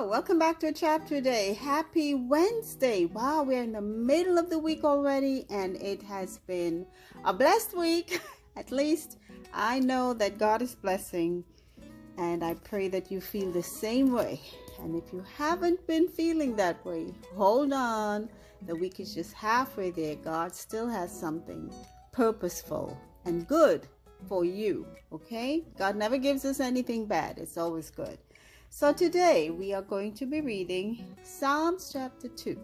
Welcome back to a chapter day. Happy Wednesday. Wow, we're in the middle of the week already, and it has been a blessed week. At least I know that God is blessing, and I pray that you feel the same way. And if you haven't been feeling that way, hold on. The week is just halfway there. God still has something purposeful and good for you, okay? God never gives us anything bad. It's always good. So today we are going to be reading Psalms chapter 2.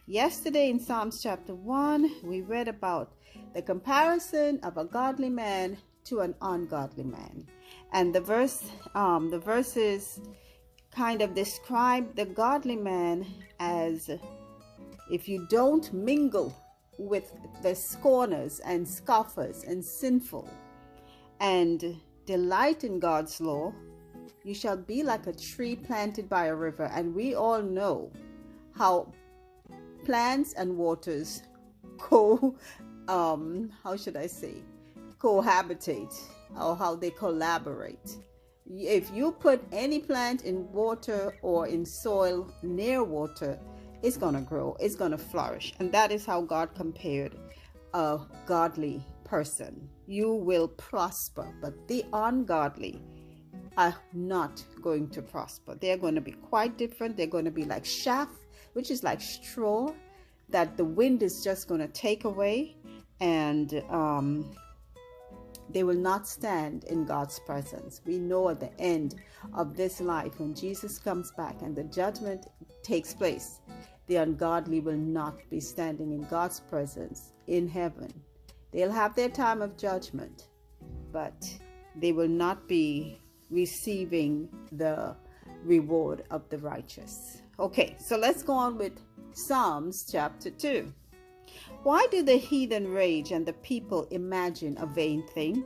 Yesterday in Psalms chapter 1, we read about the comparison of a godly man to an ungodly man. And the verses kind of describe the godly man as if you don't mingle with the scorners and scoffers and sinful and delight in God's law, you shall be like a tree planted by a river. And we all know how plants and waters cohabitate, or how they collaborate. If you put any plant in water or in soil near water, it's going to grow, it's going to flourish. And that is how God compared a godly person. You will prosper, but the ungodly are not going to prosper. They're going to be quite different. They're going to be like chaff, which is like straw that the wind is just going to take away, and they will not stand in God's presence. We know at the end of this life, when Jesus comes back and the judgment takes place, the ungodly will not be standing in God's presence in heaven. They'll have their time of judgment, but they will not be receiving the reward of the righteous. Okay, so let's go on with Psalms chapter 2. Why do the heathen rage and the people imagine a vain thing?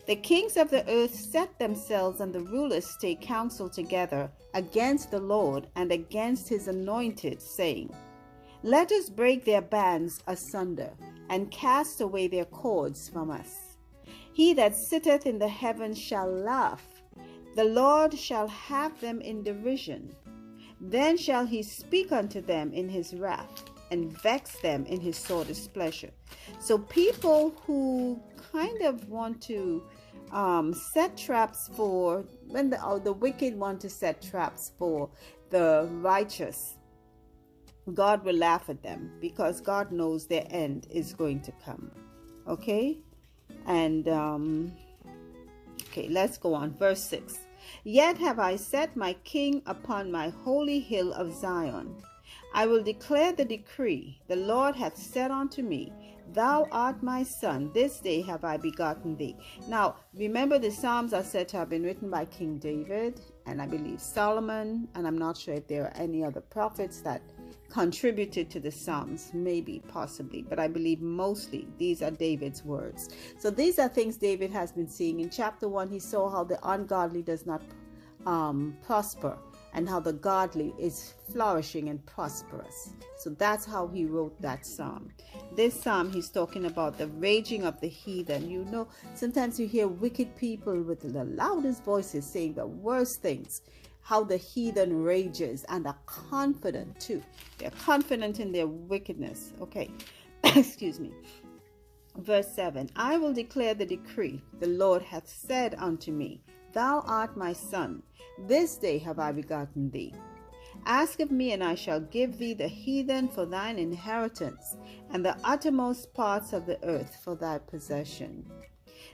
The kings of the earth set themselves, and the rulers take counsel together against the Lord and against his anointed, saying, Let us break their bands asunder and cast away their cords from us. He that sitteth in the heavens shall laugh. The Lord shall have them in derision. Then shall he speak unto them in his wrath, and vex them in his sore displeasure. So people who kind of want to set traps for, when the wicked want to set traps for the righteous, God will laugh at them, because God knows their end is going to come. Okay? And okay, let's go on. Verse 6. Yet have I set my king upon my holy hill of Zion. I will declare the decree. The Lord hath said unto me, Thou art my son, this day have I begotten thee. Now, remember, the Psalms are said to have been written by King David, and I believe Solomon, and I'm not sure if there are any other prophets that contributed to the Psalms, maybe, possibly, but I believe mostly these are David's words. So these are things David has been seeing. In chapter 1, he saw how the ungodly does not prosper, and how the godly is flourishing and prosperous. So that's how he wrote that psalm. This psalm, he's talking about the raging of the heathen. You know, sometimes you hear wicked people with the loudest voices saying the worst things. How the heathen rages, and are confident too. They're confident in their wickedness. Okay, excuse me. Verse 7. I will declare the decree. The Lord hath said unto me, Thou art my son. This day have I begotten thee. Ask of me, and I shall give thee the heathen for thine inheritance, and the uttermost parts of the earth for thy possession.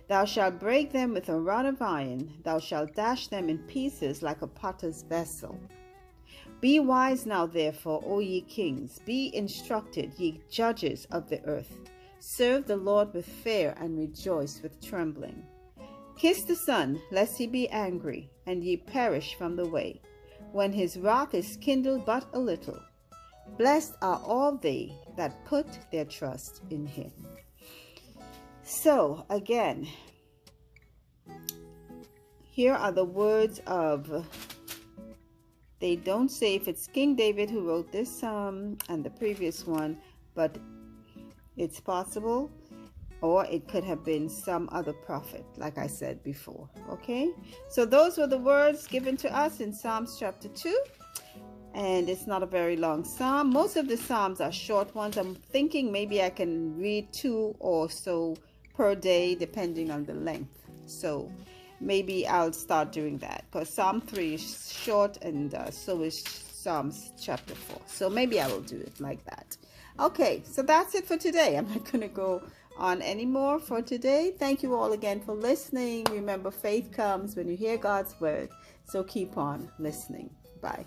Thou shalt break them with a rod of iron. Thou shalt dash them in pieces like a potter's vessel. Be wise now, therefore, O ye kings. Be instructed, ye judges of the earth. Serve the Lord with fear, and rejoice with trembling. Kiss the Son, lest he be angry, and ye perish from the way, when his wrath is kindled but a little. Blessed are all they that put their trust in him. So, again, here are the words of, they don't say if it's King David who wrote this psalm and the previous one, but it's possible, or it could have been some other prophet, like I said before. Okay, so those were the words given to us in Psalms chapter 2. and it's not a very long psalm. Most of the psalms are short ones. I'm thinking maybe I can read 2 or so per day depending on the length. So maybe I'll start doing that, because Psalm 3 is short, and so is Psalms chapter 4. So maybe I will do it like that. Okay, so that's it for today. I'm not going to go on anymore for today. Thank you all again for listening. Remember, faith comes when you hear God's word. So keep on listening. Bye.